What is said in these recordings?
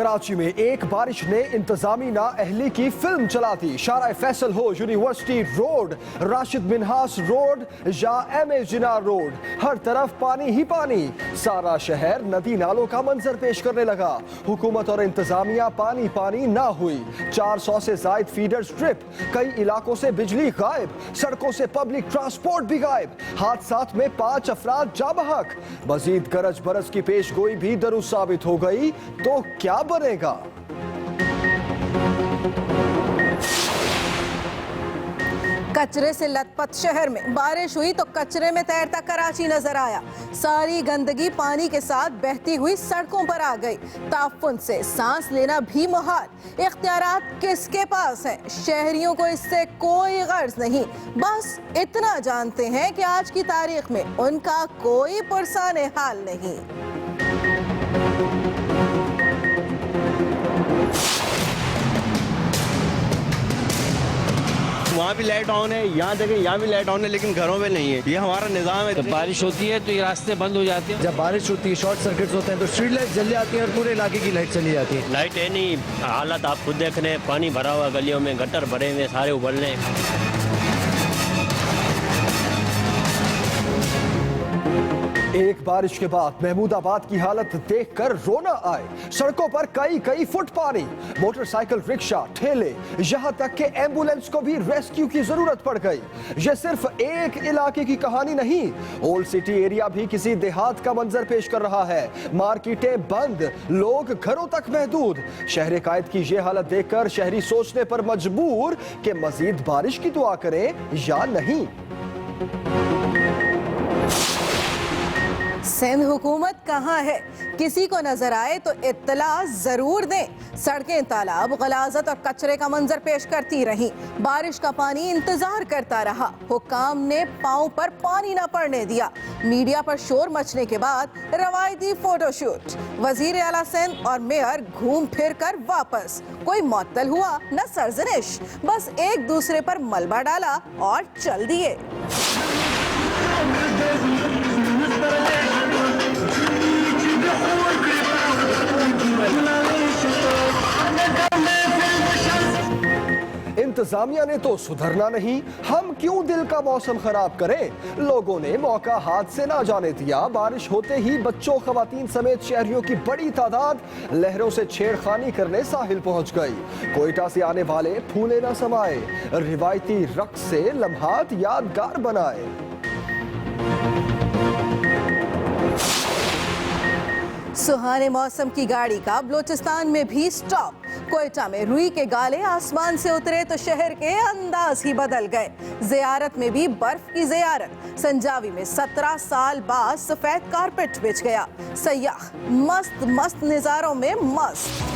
कराची में एक बारिश ने इंतजामी ना अहली की फिल्म चला दी। शारा फैसल हो, university road, Rashid Minhas road या एम.ए. जिना रोड, हर तरफ पानी ही पानी। सारा शहर नदी नालों का मंजर पेश करने लगा। हुकूमत और इंतजामिया पानी पानी ना हुई। 400 से जायद फीडर स्ट्रिप, कई इलाकों से बिजली गायब, सड़कों से पब्लिक ट्रांसपोर्ट भी गायब। हादसात में 5 अफराद जा बहक। मजीद गरज बरस की पेशगोई भी दरुस्त साबित हो गई तो क्या बनेगा? कचरे से लथपथ शहर में बारिश हुई तो कचरे में तैरता कराची नजर आया। सारी गंदगी पानी के साथ बहती हुई सड़कों पर आ गई। ताफुन से सांस लेना भी मुहाल। इख्तियारात किसके पास हैं? शहरियों को इससे कोई गर्ज नहीं। बस इतना जानते हैं कि आज की तारीख में उनका कोई पुरसाने हाल नहीं। वहाँ भी लाइट ऑन है, यहाँ देखें यहाँ भी लाइट ऑन है, लेकिन घरों में नहीं है। ये हमारा निज़ाम है। जब बारिश होती है तो ये रास्ते बंद हो जाते हैं। जब बारिश होती है, शॉर्ट सर्किट्स होते हैं तो स्ट्रीट लाइट जल जाती है और पूरे इलाके की लाइट चली जाती है। लाइट है नहीं, हालत आप खुद देख रहे हैं। पानी भरा हुआ गलियों में, गटर भरे हुए, सारे उबल रहे हैं। एक बारिश के बाद महमूदाबाद की हालत देखकर रोना आए। सड़कों पर कई फुट पानी। मोटरसाइकिल, रिक्शा, ठेले, यहां तक कि एम्बुलेंस को भी रेस्क्यू की जरूरत पड़ गई। यह सिर्फ एक इलाके की कहानी नहीं, ओल्ड सिटी एरिया भी किसी देहात का मंजर पेश कर रहा है। मार्केटें बंद, लोग घरों तक महदूद। शहर कायद की यह हालत देखकर शहरी सोचने पर मजबूर कि मजीद बारिश की दुआ करें या नहीं। सिंध हुकूमत कहाँ है? किसी को नजर आए तो इत्तला जरूर दें। सड़कें तालाब, गलाजत और कचरे का मंजर पेश करती रहीं। बारिश का पानी इंतजार करता रहा। हुक्काम ने पांव पर पानी न पड़ने दिया। मीडिया पर शोर मचने के बाद रवायती फोटोशूट। वजीर आला सिंध और मेयर घूम फिर कर वापस। कोई मुअत्तल हुआ न सरजनिश, बस एक दूसरे पर मलबा डाला और चल दिए। इंतजामिया ने तो सुधरना नहीं, हम क्यों दिल का मौसम खराब करें। लोगों ने मौका हाथ से ना जाने दिया। बारिश होते ही बच्चों, खवातीन समेत शहरियों की बड़ी तादाद लहरों से छेड़खानी करने साहिल पहुंच गई। कोयटा से आने वाले फूले ना समाए, रिवायती रक्स से लम्हात यादगार बनाए। सुहाने मौसम की गाड़ी का बलोचिस्तान में भी स्टॉप। कोयटा में रुई के गाले आसमान से उतरे तो शहर के अंदाज ही बदल गए। जियारत में भी बर्फ की जियारत। संजावी में 17 साल बाद सफेद कारपेट बिछ गया। सयाह मस्त मस्त नजारों में मस्त।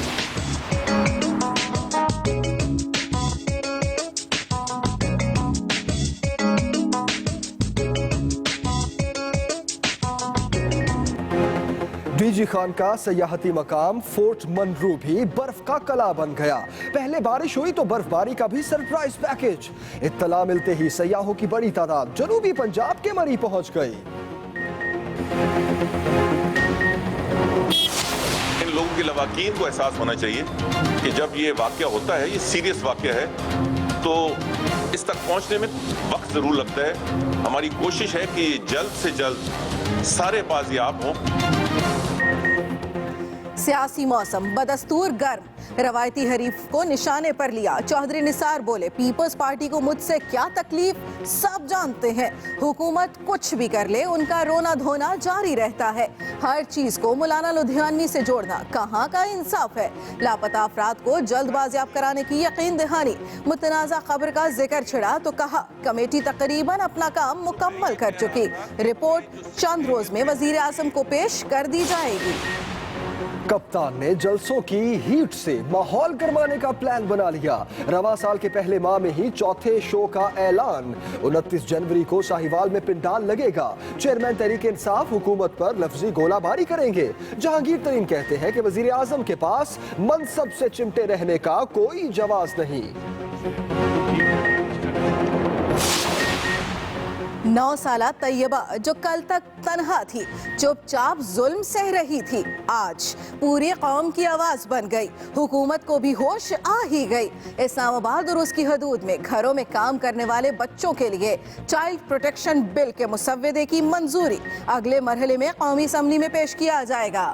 डीजी खान का सयाहती मकाम फोर्ट मनरू भी बर्फ का कला बन गया। पहले बारिश हुई तो बर्फबारी का भी सरप्राइज पैकेज। इत्तला मिलते ही सयाहों की बड़ी तादाद जनूबी पंजाब के मरी पहुंच गई। इन लोगों के लवाकीन को एहसास होना चाहिए कि जब ये वाकया होता है, ये सीरियस वाकया है, तो इस तक पहुंचने में वक्त जरूर लगता है। हमारी कोशिश है कि जल्द से जल्द सारे बाजियाब हों। सियासी मौसम बदस्तूर गर्म। रवायती हरीफ को निशाने पर लिया। चौधरी निसार बोले, पीपल्स पार्टी को मुझसे क्या तकलीफ सब जानते हैं। हुकूमत कुछ भी कर ले, उनका रोना धोना जारी रहता है। हर चीज को मौलाना लुधियानवी से जोड़ना कहाँ का इंसाफ है। लापता अफराद को जल्द बाजियाब कराने की यकीन दहानी। मुतनाज़ा खबर का जिक्र छिड़ा तो कहा कमेटी तकरीबन अपना काम मुकम्मल कर चुकी। रिपोर्ट चंद रोज में वजीर आज़म को पेश कर दी जाएगी। कप्तान ने जलसों की हीट से माहौल गरमाने का प्लान बना लिया। रवा साल के पहले माह में ही चौथे शो का ऐलान। 29 जनवरी को साहिवाल में पिंडाल लगेगा। चेयरमैन तहरीक इंसाफ हुकूमत पर लफ्जी गोलाबारी करेंगे। जहांगीर तरीन कहते हैं कि वजीर आजम के पास मनसब से चिमटे रहने का कोई जवाब नहीं। 9 साला तैयबा जो कल तक तन्हा थी, चुपचाप जुल्म सह रही थी, आज पूरी कौम की आवाज बन गई। हुकूमत को भी होश आ ही गई। इस्लामाबाद और उसकी हदूद में घरों में काम करने वाले बच्चों के लिए चाइल्ड प्रोटेक्शन बिल के मुसव्वदे की मंजूरी अगले मरहले में कौमी असम्बली में पेश किया जाएगा।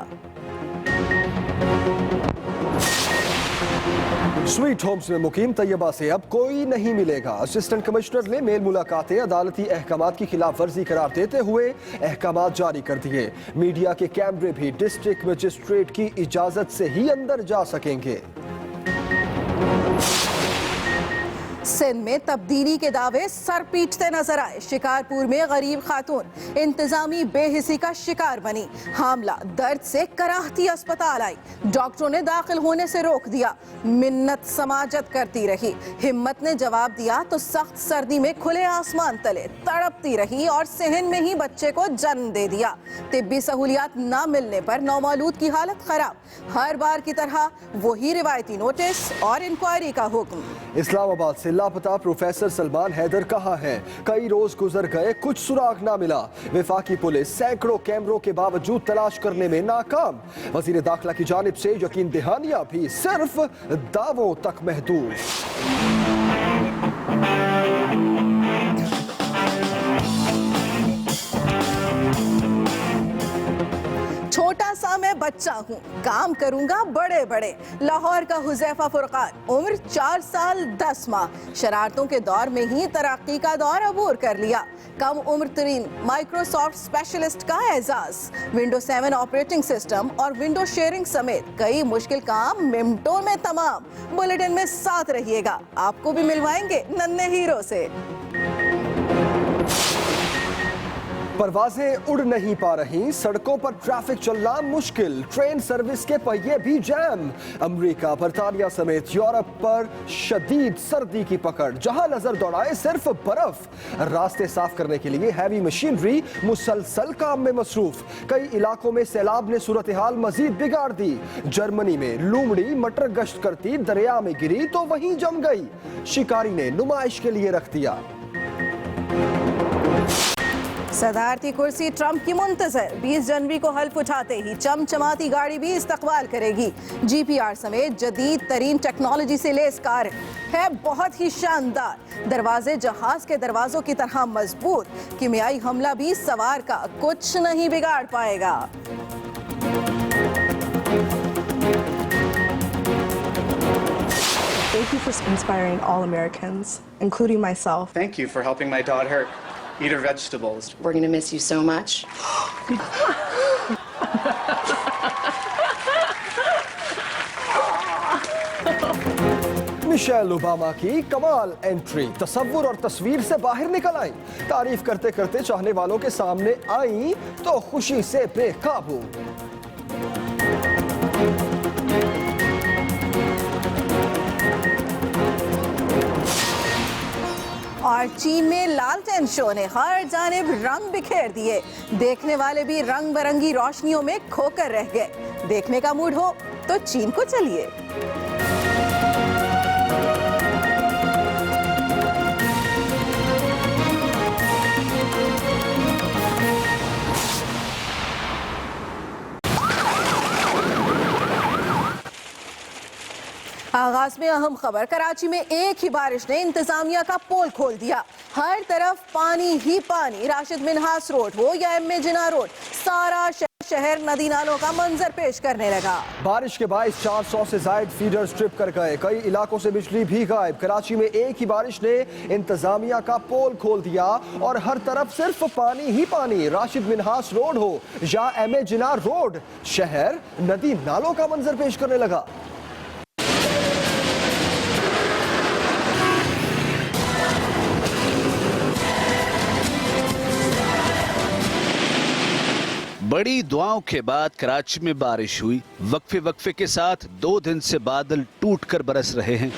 स्वीट होम्स में मुकीम तैयबा से अब कोई नहीं मिलेगा। असिस्टेंट कमिश्नर ने मेल मुलाकातें अदालती अहकामात की खिलाफ वर्जी करार देते हुए अहकामात जारी कर दिए। मीडिया के कैमरे भी डिस्ट्रिक्ट मजिस्ट्रेट की इजाजत से ही अंदर जा सकेंगे। सिंध में तब्दीली के दावे सर पीटते नजर आए। शिकारपुर में गरीब खातून इंतजामी बेहिसी का शिकार बनी। हामला दर्द से कराहती अस्पताल आई, डॉक्टरों ने दाखिल होने से रोक दिया। मिन्नत समाजत करती रही, हिम्मत ने जवाब दिया तो सख्त सर्दी में खुले आसमान तले तड़पती रही और सहन में ही बच्चे को जन्म दे दिया। तिब्बी सहूलियात न मिलने पर नौमौलूद की हालत खराब। हर बार की तरह वही रिवायती नोटिस और इंक्वायरी का हुक्म। इस्लामाबाद से लापता प्रोफेसर सलमान हैदर कहाँ हैं? कई रोज गुजर गए, कुछ सुराग ना मिला। वफाकी पुलिस सैकड़ों कैमरों के बावजूद तलाश करने में नाकाम। वजीर दाखिला की जानिब से यकीन दहानियां भी सिर्फ दावों तक महदूद। छोटा सा मैं बच्चा हूँ, काम करूंगा बड़े बड़े। लाहौर का हुजैफा फुरकान, उम्र 4 साल 10 माह, शरारतों के दौर में ही तरक्की का दौर अबूर कर लिया। कम उम्र तरीन माइक्रोसॉफ्ट स्पेशलिस्ट का एजाज। विंडोज 7 ऑपरेटिंग सिस्टम और विंडो शेयरिंग समेत कई मुश्किल काम मिनटों में तमाम। बुलेटिन में साथ रहिएगा, आपको भी मिलवाएंगे नन्हे हीरो से। परवाजें उड़ नहीं पा रही, सड़कों पर ट्रैफिक चलना मुश्किल, ट्रेन सर्विस के पहिए भी जैम। अमेरिका, बरतानिया समेत यूरोप पर शदीद सर्दी की पकड़, जहां नजर दौड़ाए सिर्फ बर्फ। रास्ते साफ करने के लिए हैवी मशीनरी मुसलसल काम में मसरूफ। कई इलाकों में सैलाब ने सूरत हाल मजीद बिगाड़ दी। जर्मनी में लूमड़ी मटर गश्त करती दरिया में गिरी तो वहीं जम गई, शिकारी ने नुमाइश के लिए रख दिया। सदारती कुर्सी ट्रंप की मुंतजर, 20 जनवरी को हल्फ उठाते ही चमचमाती गाड़ी भी इस्तकबाल करेगी। GPR समेत जदीद तरीन टेक्नोलॉजी से लेस कार है, बहुत ही शानदार। दरवाजे जहाज के दरवाजों की तरह मजबूत। कीमियाई हमला भी सवार का कुछ नहीं बिगाड़ पाएगा। Thank you for inspiring all Americans, including myself. Thank you for helping my daughter eat her vegetables. We're going to miss you so much. Michelle Obama की कमाल एंट्री, तस्वुर और तस्वीर से बाहर निकल आई। तारीफ करते करते चाहने वालों के सामने आई तो खुशी से बेकाबू। और चीन में लालटेन शो ने हर जानिब रंग बिखेर दिए। देखने वाले भी रंग बिरंगी रोशनियों में खोकर रह गए। देखने का मूड हो तो चीन को चलिए। आगाज में अहम खबर, कराची में एक ही बारिश ने इंतजामिया का पोल खोल दिया। हर तरफ पानी ही पानी। राशिद मिन्हास रोड हो या MA जिना रोड, सारा शहर नदी नालों का मंजर पेश करने लगा। बारिश के बायस 400 से जायद फीडर स्ट्रिप कर गए। कई इलाकों से बिजली भी गायब। कराची में एक ही बारिश ने इंतजामिया का पोल खोल दिया और हर तरफ सिर्फ पानी ही पानी। राशिद मिन्हास रोड हो या MA जिना रोड, शहर नदी नालों का मंजर पेश करने लगा। बड़ी दुआओं के बाद कराची में बारिश हुई। वक्फे वक्फे के साथ 2 दिन से बादल टूट कर बरस रहे हैं।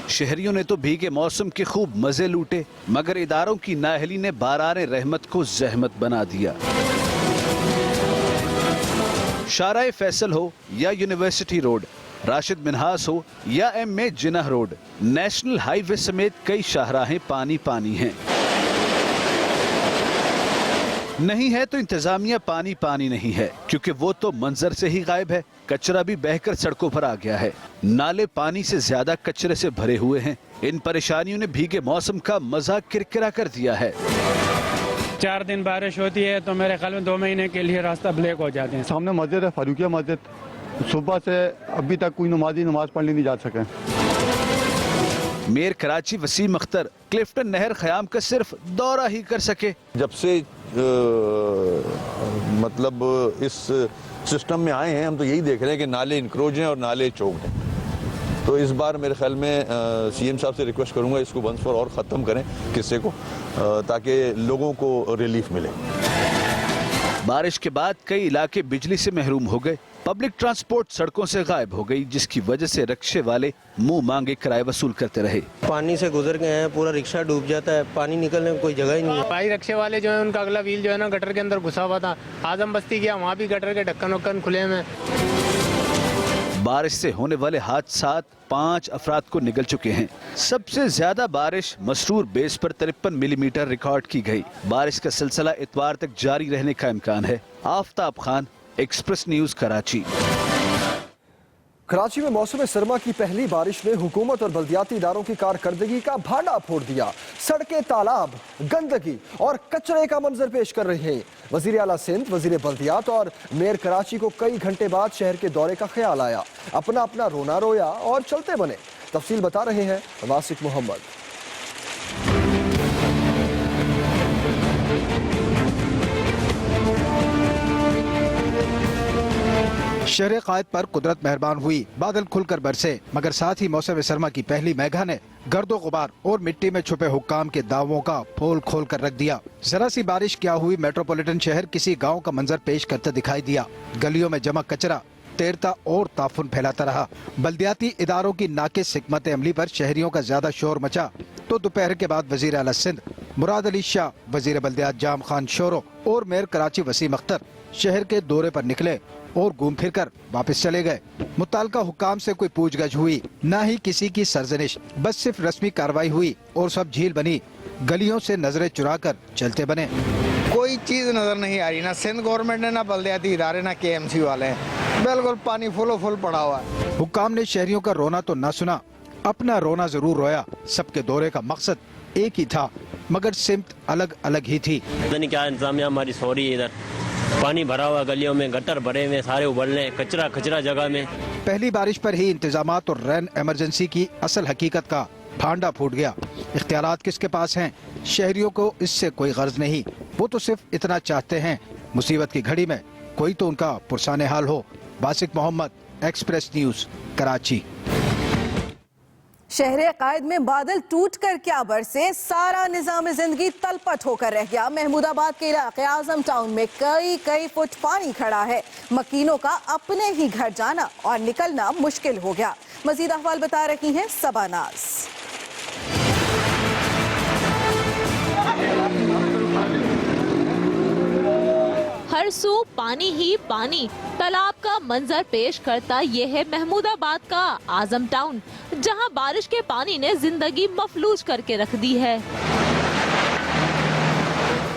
शहरियों ने तो भीगे मौसम के खूब मजे लूटे, मगर इदारों की नाअहली ने बाराने रहमत को जहमत बना दिया। शाराए फैसल हो या यूनिवर्सिटी रोड, राशिद मिन्हास हो या MA जिन्ना रोड, नेशनल हाईवे समेत कई शाहराहें पानी पानी हैं। नहीं है तो इंतजामिया पानी पानी नहीं है, क्योंकि वो तो मंजर से ही गायब है। कचरा भी बहकर सड़कों पर आ गया है। नाले पानी से ज्यादा कचरे से भरे हुए हैं। इन परेशानियों ने भीगे मौसम का मजा किरकिरा कर दिया है। 4 दिन बारिश होती है तो मेरे ख्याल में 2 महीने के लिए रास्ता ब्लैक हो जाते हैं। सामने मस्जिद है, फारूकिया मस्जिद, सुबह से अभी तक कोई नमाजी नमाज पढ़ने नहीं जा सके। मेयर कराची वसीम अख्तर क्लिफ्टन नहर ख़याम का सिर्फ दौरा ही कर सके। जब से मतलब इस सिस्टम में आए हैं, हम तो यही देख रहे हैं कि नाले इनक्रोच हैं और नाले चौक हैं। तो इस बार मेरे ख्याल में सीएम साहब से रिक्वेस्ट करूंगा इसको वंस फॉर ऑल ख़त्म करें किस्से को, ताकि लोगों को रिलीफ मिले। बारिश के बाद कई इलाके बिजली से महरूम हो गए। पब्लिक ट्रांसपोर्ट सड़कों से गायब हो गई, जिसकी वजह से रिक्शे वाले मुंह मांगे किराए वसूल करते रहे। पानी से गुजर गए हैं, पूरा रिक्शा डूब जाता है, पानी निकलने में कोई जगह ही नहीं है। भाई रिक्शे वाले जो है उनका अगला व्हील जो है ना गटर के अंदर घुसा हुआ था। आजम बस्ती गया, वहाँ भी गटर के ढक्कन वक्कन खुले में। बारिश से होने वाले हादसात 5 अफराद को निगल चुके हैं। सबसे ज्यादा बारिश मसरूर बेस पर 53 मिलीमीटर रिकॉर्ड की गई। बारिश का सिलसिला इतवार तक जारी रहने का इम्कान है। Aftab Khan, Express News, Karachi. कराची में मौसम सरमा की पहली बारिश ने हुकूमत और बल्दियाती इदारों की कारकर्दगी का भांडा फोड़ दिया। सड़कें तालाब, गंदगी और कचरे का मंजर पेश कर रही हैं। वजीर आला सिंध, वजीर बल्दियात और मेयर कराची को कई घंटे बाद शहर के दौरे का ख्याल आया। अपना अपना रोना रोया और चलते बने। तफसील बता रहे हैं वासिक मोहम्मद। शहर कायद पर कुदरत मेहरबान हुई। बादल खुलकर बरसे, मगर साथ ही मौसम सरमा की पहली मेघा ने गर्दो गुबार और मिट्टी में छुपे हुक्काम के दावों का पोल खोल कर रख दिया। जरा सी बारिश क्या हुई, मेट्रोपॉलिटन शहर किसी गांव का मंजर पेश करते दिखाई दिया। गलियों में जमा कचरा तैरता और ताफुन फैलाता रहा। बल्दियाती इदारों की नाकिस हिकमत अमली पर शहरियों का ज्यादा शोर मचा तो दोपहर के बाद वजीर आला सिंध मुराद अली शाह, वजीर बल्दियात जाम खान शोरो और मेयर कराची वसीम अख्तर शहर के दौरे पर निकले और घूम फिर कर वापस चले गए। मुताल्लिका हुक्काम से कोई पूछगछ हुई, न ही किसी की सरजनिश, बस सिर्फ रस्मी कार्रवाई हुई और सब झील बनी। गलियों से नजरें चुरा कर चलते बने। कोई चीज नजर नहीं आ रही, ना सिंध गवर्नमेंट ने, ना बल्दियाती इदारे, ना KMC वाले। बिल्कुल पानी फुलो फुल पड़ा हुआ है। हुक्काम ने शहरियों का रोना तो न सुना, अपना रोना जरूर रोया। सबके दौरे का मकसद एक ही था, मगर सिमत अलग अलग ही थी। नहीं क्या इंतजामिया हमारी सॉरी, इधर पानी भरा हुआ, गलियों में गटर भरे हुए, सारे उबलने, कचरा कचरा जगह में। पहली बारिश पर ही इंतजामात और रैन इमरजेंसी की असल हकीकत का भांडा फूट गया। इख्तियारात किसके पास हैं? शहरियों को इससे कोई गर्ज नहीं। वो तो सिर्फ इतना चाहते हैं मुसीबत की घड़ी में कोई तो उनका पुरसाने हाल हो। वासिक मोहम्मद, एक्सप्रेस न्यूज, कराची। शहर कायद में बादल टूट कर क्या बरसे, सारा निजाम जिंदगी तलपट होकर रह गया। महमूदाबाद के इलाके आजम टाउन में कई फुट पानी खड़ा है। मकीनों का अपने ही घर जाना और निकलना मुश्किल हो गया। मजीद अहवाल बता रही हैं सबानाज। हर सू पानी ही पानी, तालाब का मंजर पेश करता ये है महमूदाबाद का आजम टाउन, जहां बारिश के पानी ने जिंदगी मफलूज करके रख दी है।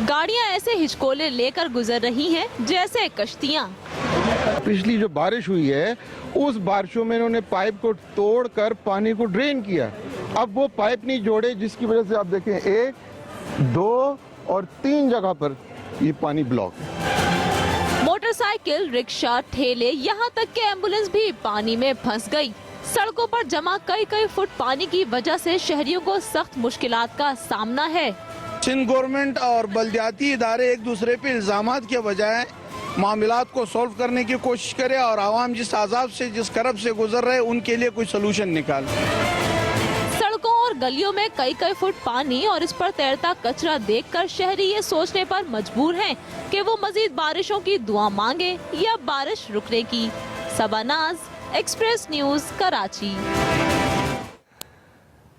गाड़ियां ऐसे हिचकोले लेकर गुजर रही हैं जैसे कश्तियां। पिछली जो बारिश हुई है उस बारिशों में इन्होंने पाइप को तोड़कर पानी को ड्रेन किया। अब वो पाइप नहीं जोड़े, जिसकी वजह से आप देखें 1, 2 और 3 जगह पर ये पानी ब्लॉक है। मोटरसाइकिल, रिक्शा, ठेले, यहाँ तक के एम्बुलेंस भी पानी में फंस गई। सड़कों पर जमा कई फुट पानी की वजह से शहरियों को सख्त मुश्किलात का सामना है। सिंध गवर्नमेंट और बल्दियाती इदारे एक दूसरे पे इल्जामात के बजाय मामलात को सॉल्व करने की कोशिश करे और आवाम जिस आजाब से, जिस करब से गुजर रहे उनके लिए कोई सलूशन निकाले। सड़कों और गलियों में कई फुट पानी और इस पर तैरता कचरा देखकर शहरी ये सोचने पर मजबूर हैं कि वो मजीद बारिशों की दुआ मांगे या बारिश रुकने की। सबानाज, एक्सप्रेस न्यूज, कराची।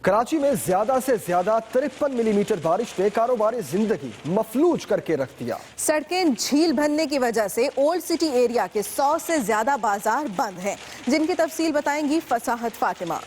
कराची में ज्यादा से ज्यादा 53 मिलीमीटर बारिश ने कारोबारी जिंदगी मफलूज करके रख दिया। सड़कें झील भरने की वजह से ओल्ड सिटी एरिया के 100 से ज्यादा बाजार बंद हैं, जिनकी तफसील बताएंगी फसाहत फातिमा।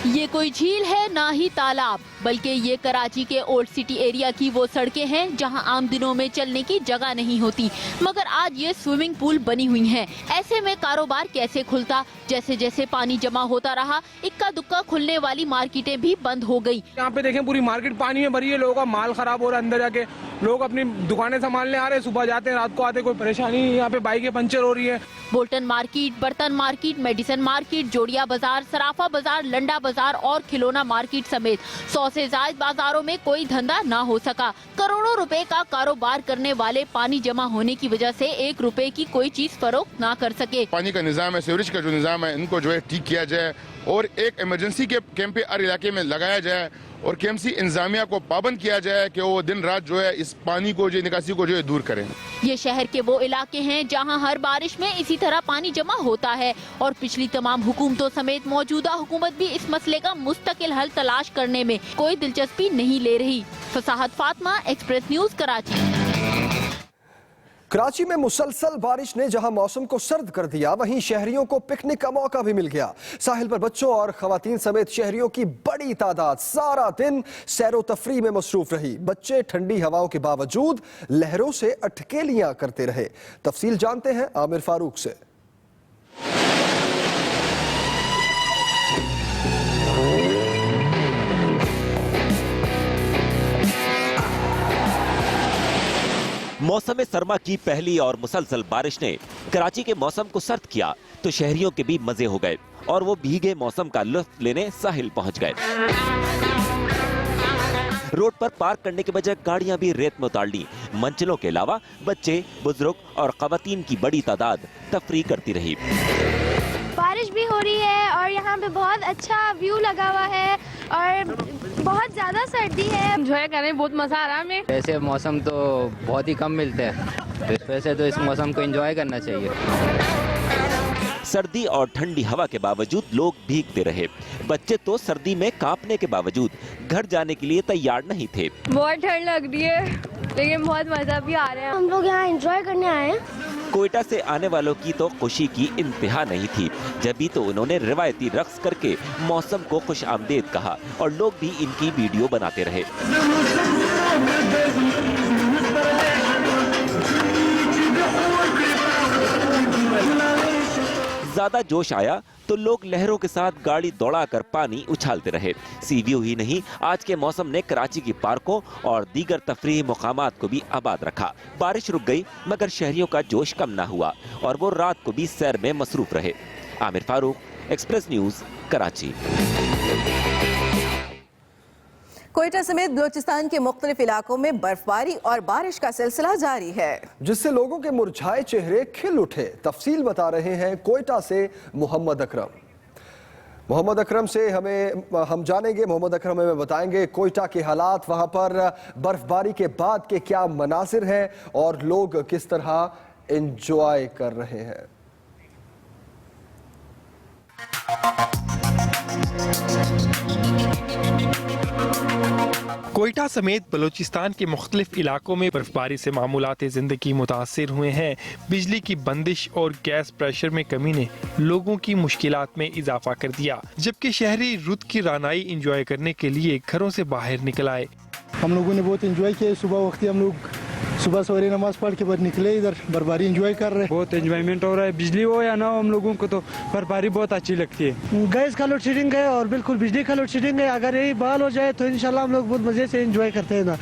ये ये कोई झील है ना ही तालाब, बल्कि ये कराची के ओल्ड सिटी एरिया की वो सड़कें हैं जहां आम दिनों में चलने की जगह नहीं होती, मगर आज ये स्विमिंग पूल बनी हुई हैं। ऐसे में कारोबार कैसे खुलता? जैसे जैसे पानी जमा होता रहा, इक्का दुक्का खुलने वाली मार्केटें भी बंद हो गई। यहाँ पे देखें पूरी मार्केट पानी में भरी है, लोगों का माल खराब हो रहा है, अंदर जाके लोग अपनी दुकानें संभालने आ रहे हैं, सुबह जाते हैं रात को आते, कोई परेशानी नहीं। यहाँ पे बाइकें पंचर हो रही है। बोल्टन मार्केट, बर्तन मार्केट, मेडिसिन मार्केट, जोड़िया बाजार, सराफा बाजार, लंडा बाजार और खिलौना मार्केट समेत 100 से ज्यादा बाजारों में कोई धंधा ना हो सका। करोड़ों रुपए का कारोबार करने वाले पानी जमा होने की वजह से 1 रुपए की कोई चीज फरोख्त ना कर सके। पानी का निजाम है, सीवरेज का जो निजाम है, इनको जो है ठीक किया जाए और एक इमरजेंसी के कैंप हर इलाके में लगाया जाए और केएमसी इंतजामिया को पाबंद किया जाए कि वो दिन रात जो है इस पानी को जो निकासी को जो है दूर करें। ये शहर के वो इलाके हैं जहां हर बारिश में इसी तरह पानी जमा होता है और पिछली तमाम हुकूमतों समेत मौजूदा हुकूमत भी इस मसले का मुस्तकिल हल तलाश करने में कोई दिलचस्पी नहीं ले रही। फसाहत फातिमा, एक्सप्रेस न्यूज, कराची। कराची में मुसलसल बारिश ने जहां मौसम को सर्द कर दिया, वहीं शहरियों को पिकनिक का मौका भी मिल गया। साहिल पर बच्चों और खवातीन समेत शहरियों की बड़ी तादाद सारा दिन सैरो तफरी में मसरूफ रही। बच्चे ठंडी हवाओं के बावजूद लहरों से अटकेलियां करते रहे। तफसील जानते हैं आमिर फारूक से। मौसम सरमा की पहली और मुसलसल बारिश ने कराची के मौसम को सर्द किया तो शहरियों के भी मजे हो गए और वो भीगे मौसम का लुत्फ लेने साहिल पहुंच गए। रोड पर पार्क करने के बजाय गाड़ियां भी रेत में उतार ली। मंजिलों के अलावा बच्चे, बुजुर्ग और खवातीन की बड़ी तादाद तफरी करती रही। बारिश भी हो रही है और यहाँ पे बहुत अच्छा व्यू लगा हुआ है और बहुत ज़्यादा सर्दी है। एंजॉय करने बहुत मज़ा आ रहा है हमें। ऐसे मौसम तो बहुत ही कम मिलते हैं, इस वजह से तो इस मौसम को एंजॉय करना चाहिए। सर्दी और ठंडी हवा के बावजूद लोग भीगते रहे। बच्चे तो सर्दी में कांपने के बावजूद घर जाने के लिए तैयार नहीं थे। बहुत ठंड लग रही है लेकिन बहुत मज़ा भी आ रहा है। हम लोग यहाँ एंजॉय करने आए हैं। कोयटा से आने वालों की तो खुशी की इंतहा नहीं थी, जब तो उन्होंने रिवायती रक्स करके मौसम को खुश आमदेद कहा और लोग भी इनकी वीडियो बनाते रहे। ज्यादा जोश आया तो लोग लहरों के साथ गाड़ी दौड़ाकर पानी उछालते रहे। सी व्यू ही नहीं, आज के मौसम ने कराची की पार्कों और दीगर तफरीही मुकामात को भी आबाद रखा। बारिश रुक गई मगर शहरियों का जोश कम ना हुआ और वो रात को भी सैर में मसरूफ रहे। Aamir Farooq, Express News, Karachi. कोयटा समेत बलोचिस्तान के मुख्तलिफ इलाकों में बर्फबारी और बारिश का सिलसिला जारी है, जिससे लोगों के मुरझाए चेहरे खिल उठे। तफसील बता रहे हैं कोयटा से मोहम्मद अकरम। मोहम्मद अकरम से हम जानेंगे। मोहम्मद अकरम हमें बताएंगे कोयटा के हालात, वहां पर बर्फबारी के बाद के क्या मनासिर हैं और लोग किस तरह एंजॉय कर रहे हैं। कोयटा समेत बलोचिस्तान के मुख्तलिफ इलाकों में बर्फबारी से मामूलात ज़िंदगी मुतासिर हुए हैं। बिजली की बंदिश और गैस प्रेशर में कमी ने लोगों की मुश्किलात में इजाफा कर दिया, जबकि शहरी रुत की रानाई इंजॉय करने के लिए घरों से बाहर निकल आए। हम लोगों ने बहुत इंजॉय किया। सुबह वक्त हम लोग सुबह सवेरे नमाज पढ़ के बाद निकले, इधर बर्फबारी एंजॉय कर रहे हैं। बहुत एंजॉयमेंट हो रहा है। बिजली हो या ना हो, हम लोगों को तो बर्फबारी बहुत अच्छी लगती है। गैस का लोड शेडिंग है और बिल्कुल बिजली का लोड शेडिंग है। अगर यही बहाल हो जाए तो इंशाल्लाह हम लोग बहुत मजे से एंजॉय करते हैं ना।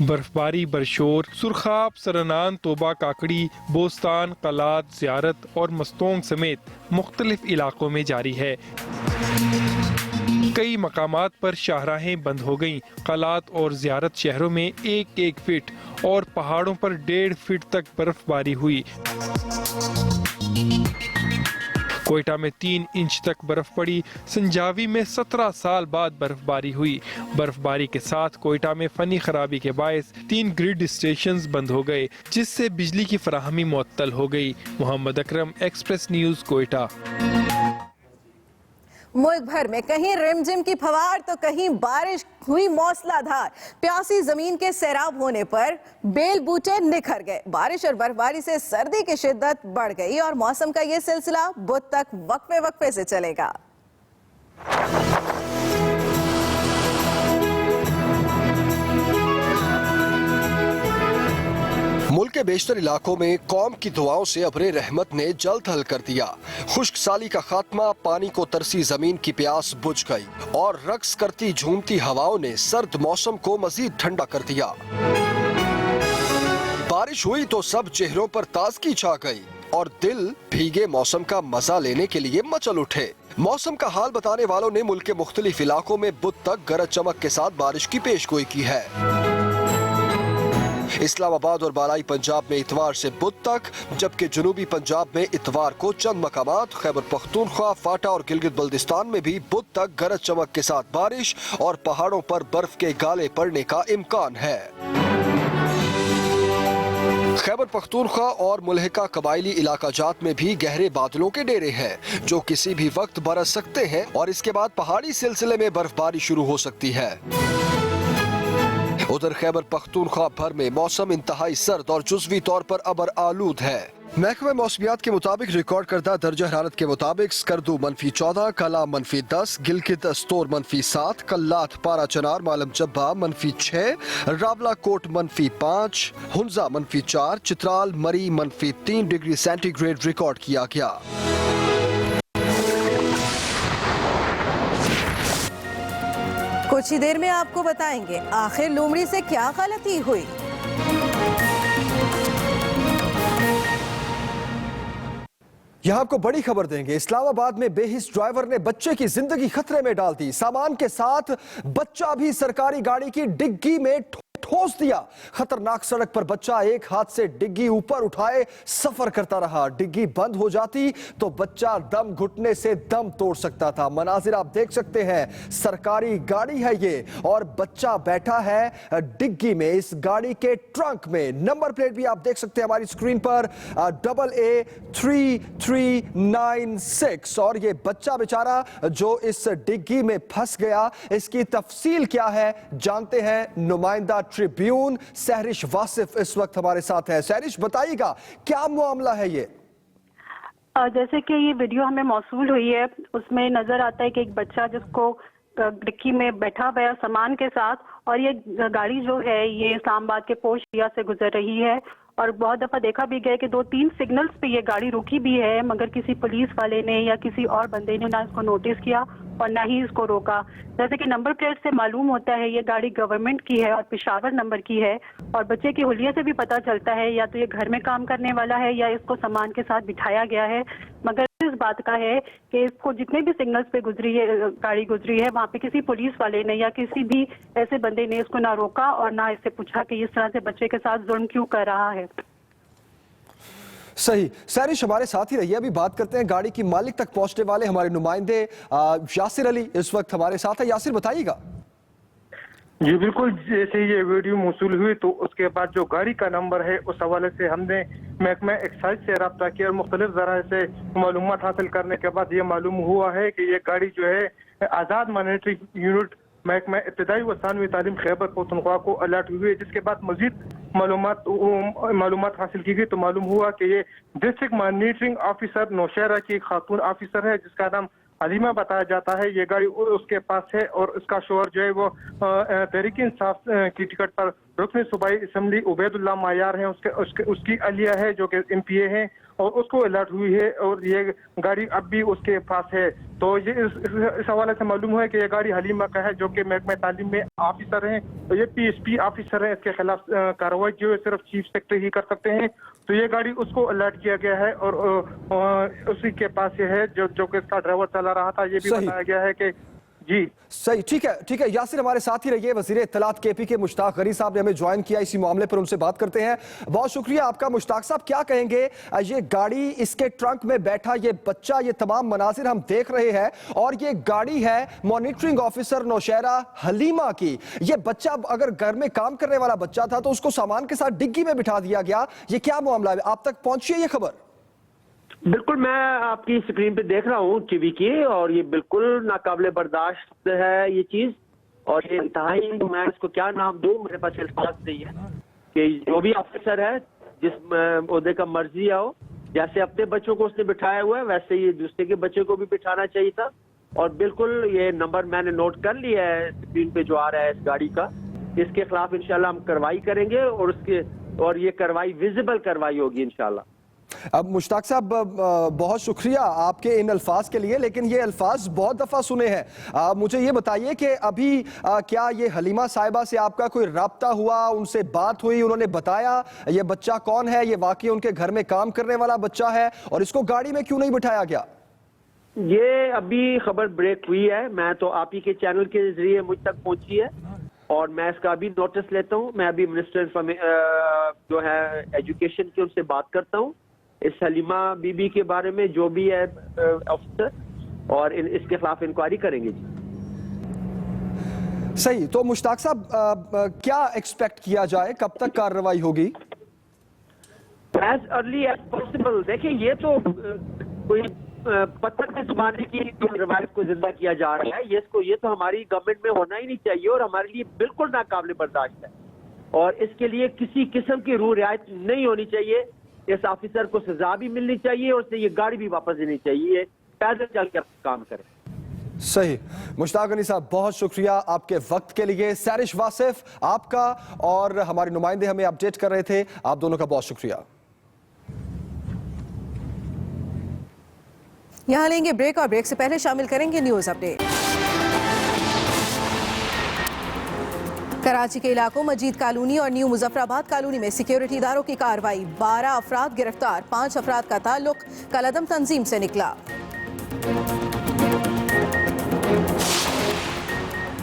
बर्फबारी बरशोर, सुरखाब, सरनान, तोबा, काकड़ी, बोस्तान, कलात, ज़ियारत और मस्तोंग समेत मुख्तलिफ इलाकों में जारी है। कई मकामात पर शाहराहें बंद हो गईं। कलात और ज़ियारत शहरों में 1-1 फीट और पहाड़ों पर 1.5 फीट तक बर्फबारी हुई। कोयटा में 3 इंच तक बर्फ पड़ी। संजावी में 17 साल बाद बर्फबारी हुई। बर्फबारी के साथ कोयटा में फनी खराबी के बायस 3 ग्रिड स्टेशंस बंद हो गए, जिससे बिजली की फराहमी मुअत्तल हो गई। Mohammad Akram, express news, Quetta. मुल्क भर में कहीं रिमझिम की फवार तो कहीं बारिश हुई मौसलाधार। प्यासी जमीन के सैराब होने पर बेल बूटे निखर गए। बारिश और बर्फबारी से सर्दी की शिद्दत बढ़ गई और मौसम का ये सिलसिला बुध तक वक्फे वक्फे से चलेगा। मुल्क के बेशतर इलाकों में कौम की दुआओं से अबरे रहमत ने जल्द हल कर दिया। खुश्क साली का खात्मा, पानी को तरसी जमीन की प्यास बुझ गई और रक्स करती झूमती हवाओं ने सर्द मौसम को मजीद ठंडा कर दिया। बारिश हुई तो सब चेहरों पर ताजगी छा गई और दिल भीगे मौसम का मजा लेने के लिए मचल उठे। मौसम का हाल बताने वालों ने मुल्क के मुख्तलिफ इलाकों में बुध तक गरज चमक के साथ बारिश की पेशगोई की है। इस्लामाबाद और बालाई पंजाब में इतवार से बुध तक, जबकि जुनूबी पंजाब में इतवार को चंद मकामात, खैबर पख्तूनख्वा, फाटा और गिलगित बल्दिस्तान में भी बुध तक गरज चमक के साथ बारिश और पहाड़ों पर बर्फ के गाले पड़ने का इम्कान है। खैबर पख्तूनख्वा और मुल्हिका कबायली इलाका जात में भी गहरे बादलों के डेरे हैं जो किसी भी वक्त बरस सकते हैं और इसके बाद पहाड़ी सिलसिले में बर्फबारी शुरू हो सकती है। उधर खैबर पख्तूनख्वा भर में मौसम इंतहाई सर्द और जुज़वी तौर पर अबर आलूद है। महकमा मौसमियात के मुताबिक रिकॉर्ड करदा दर्जा हरारत के मुताबिक स्कर्दू -14, कला -10, गिलगित स्टोर -7, कल्लात पारा चनार मालम जब्बा -6, रावला कोट -5, हुंजा -4, चित्राल मरी -3 डिग्री सेंटीग्रेड रिकॉर्ड किया गया। कुछ ही देर में आपको बताएंगे आखिर लोमड़ी से क्या गलती हुई। यहाँ आपको बड़ी खबर देंगे। इस्लामाबाद में बेहिस ड्राइवर ने बच्चे की जिंदगी खतरे में डाल दी। सामान के साथ बच्चा भी सरकारी गाड़ी की डिग्गी में ठोस दिया। खतरनाक सड़क पर बच्चा एक हाथ से डिग्गी ऊपर उठाए सफर करता रहा। डिग्गी बंद हो जाती तो बच्चा दम घुटने से दम तोड़ सकता था। मनाजिर आप देख सकते हैं, सरकारी गाड़ी है ये और बच्चा बैठा है डिग्गी में। इस गाड़ी के ट्रंक में नंबर प्लेट भी आप देख सकते हैं हमारी स्क्रीन पर, AA3396। और ये बच्चा बेचारा जो इस डिग्गी में फंस गया, इसकी तफसील क्या है जानते हैं। नुमाइंदा ट्रिब्यून सहरिश वासिफ इस वक्त हमारे साथ है। सहरिश बताइएगा क्या मामला है ये? जैसे कि ये वीडियो हमें मौसूल हुई है, उसमें नजर आता है कि एक बच्चा जिसको डिक्की में बैठा हुआ है सामान के साथ, और ये गाड़ी जो है ये इस्लामाबाद के पोश एरिया से गुजर रही है। और बहुत दफा देखा भी गया कि 2-3 सिग्नल्स पे ये गाड़ी रुकी भी है, मगर किसी पुलिस वाले ने या किसी और बंदे ने ना इसको नोटिस किया और ना ही इसको रोका। जैसे कि नंबर प्लेट से मालूम होता है ये गाड़ी गवर्नमेंट की है और पेशावर नंबर की है। और बच्चे की हुलिया से भी पता चलता है या तो ये घर में काम करने वाला है या इसको सामान के साथ बिठाया गया है। मगर इस बात का है कि इसको जितने भी सिग्नल्स पे गुजरी है, गाड़ी गुजरी है, वहाँ पे किसी पुलिस वाले ने या किसी भी ऐसे बंदे ने इसको ना रोका और ना इससे पूछा कि इस तरह से बच्चे के साथ जुल्म क्यों कर रहा है। सही। सहरिश हमारे साथ ही रहिए, अभी बात करते हैं गाड़ी की मालिक तक पहुंचने वाले हमारे नुमाइंदे यासिर अली इस वक्त हमारे साथ है। यासिर बताइएगा। जी बिल्कुल, जैसे ये वीडियो मौसूल हुई तो उसके बाद जो गाड़ी का नंबर है उस हवाले से हमने महकमा एक्साइज से रब्ता किया और मुख्तलिफ जराए से मालूमात हासिल करने के बाद ये मालूम हुआ है कि ये गाड़ी जो है आज़ाद मॉनिटरिंग यूनिट महकमा इब्तदाई व सानवी तालीम खैबर पख्तूनख्वा को अलर्ट हुई है। जिसके बाद मजीद मालूमात हासिल की गई तो मालूम हुआ कि ये डिस्ट्रिक्ट मॉनिटरिंग ऑफिसर नौशहरा की एक खातून ऑफिसर है जिसका नाम हलीमा बताया जाता है। ये गाड़ी उसके पास है और इसका शोहर जो है वो तहरीक इंसाफ की टिकट पर रुकन सूबाई असम्बली उबैदुल्लाह मायार है, उसकी अलिया है जो कि MPA है और उसको अलर्ट हुई है और ये गाड़ी अब भी उसके पास है। तो ये इस हवाले से मालूम हुआ है कि ये गाड़ी हलीमा का है जो कि महकमा तालीम में ऑफिसर हैं। तो ये PSP ऑफिसर है, इसके खिलाफ कार्रवाई जो है सिर्फ चीफ सेक्रेटरी ही कर सकते हैं। तो ये गाड़ी उसको अलर्ट किया गया है और उसी के पास ये है जो कि इसका ड्राइवर चला रहा था। ये भी बताया गया है कि जी सही, ठीक है यासिर हमारे साथ ही रहिए। वजीर इत्तलात KP के मुश्ताक गनी साहब ने हमें ज्वाइन किया, इसी मामले पर उनसे बात करते हैं। बहुत शुक्रिया आपका मुश्ताक साहब। क्या कहेंगे, ये गाड़ी, इसके ट्रंक में बैठा ये बच्चा, ये तमाम मनाजिर हम देख रहे हैं और ये गाड़ी है मॉनिटरिंग ऑफिसर नौशहरा हलीमा की। ये बच्चा अगर घर में काम करने वाला बच्चा था तो उसको सामान के साथ डिग्गी में बिठा दिया गया, ये क्या मामला है? आप तक पहुंची है ये खबर? बिल्कुल, मैं आपकी स्क्रीन पे देख रहा हूँ टीवी की और ये बिल्कुल नाकाबिले बर्दाश्त है ये चीज और ये इंतहाई, मैं इसको क्या नाम दूं, मेरे पास अल्फाज नहीं है कि जो भी ऑफिसर है जिस ओहदे का मर्जी हो, जैसे अपने बच्चों को उसने बिठाया हुआ है वैसे ही दूसरे के बच्चे को भी बिठाना चाहिए था और बिल्कुल ये नंबर मैंने नोट कर लिया है स्क्रीन पे जो आ रहा है इस गाड़ी का। इसके खिलाफ इंशाल्लाह हम कार्रवाई करेंगे और ये कार्रवाई विजिबल कार्रवाई होगी इंशाल्लाह। अब मुश्ताक साहब, बहुत शुक्रिया आपके इन अल्फाज के लिए, लेकिन ये अल्फाज बहुत दफ़ा सुने हैं। मुझे ये बताइए कि अभी क्या ये हलीमा साहिबा से आपका कोई राब्ता हुआ, उनसे बात हुई, उन्होंने बताया ये बच्चा कौन है, ये वाकई उनके घर में काम करने वाला बच्चा है और इसको गाड़ी में क्यों नहीं बिठाया गया? ये अभी खबर ब्रेक हुई है, मैं तो आप ही के चैनल के जरिए मुझ तक पहुंची है और मैं इसका अभी नोटिस लेता हूँ। मैं अभी मिनिस्टर जो है एजुकेशन की उनसे बात करता हूँ इस हलीमा बीबी के बारे में, जो भी है ऑफिसर, और इसके खिलाफ इंक्वायरी करेंगे जी। सही। तो मुश्ताक साहब, क्या एक्सपेक्ट किया जाए, कब तक कार्रवाई होगी? As early as possible. देखिए, ये तो कोई पत्थर के जमाने की रवायत को जिंदा किया जा रहा है। ये तो हमारी गवर्नमेंट में होना ही नहीं चाहिए और हमारे लिए बिल्कुल नाकाबिले बर्दाश्त है और इसके लिए किसी किस्म की रूह रियायत नहीं होनी चाहिए। इस ऑफिसर को सजा भी मिलनी चाहिए और उससे ये गाड़ी भी वापस देनी चाहिए, पैदल चल के काम करें। सही। मुश्ताक गनी साहब, बहुत शुक्रिया आपके वक्त के लिए। सैरिश वासिफ आपका और हमारे नुमाइंदे हमें अपडेट कर रहे थे, आप दोनों का बहुत शुक्रिया। यहां लेंगे ब्रेक और ब्रेक से पहले शामिल करेंगे न्यूज अपडेट। कराची के इलाकों मजीद कॉलोनी और न्यू मुजफ्फराबाद कॉलोनी में सिक्योरिटी इदारों की कार्रवाई। 12 अफराद गिरफ्तार, 5 अफराद का ताल्लुक कलअदम तंजीम से निकला।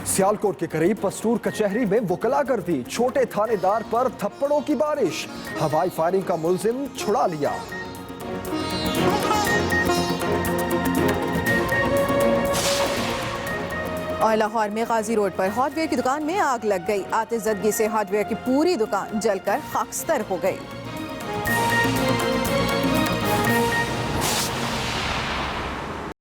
सियालकोट के करीब पस्तूर कचहरी में वकला कर दी, छोटे थानेदार पर थप्पड़ों की बारिश, हवाई फायरिंग का मुलजिम छुड़ा लिया। और लाहौर में गाजी रोड पर हार्डवेयर की दुकान में आग लग गई। आतिशज़दगी से हार्डवेयर की पूरी दुकान जलकर खाकस्तर हो गई।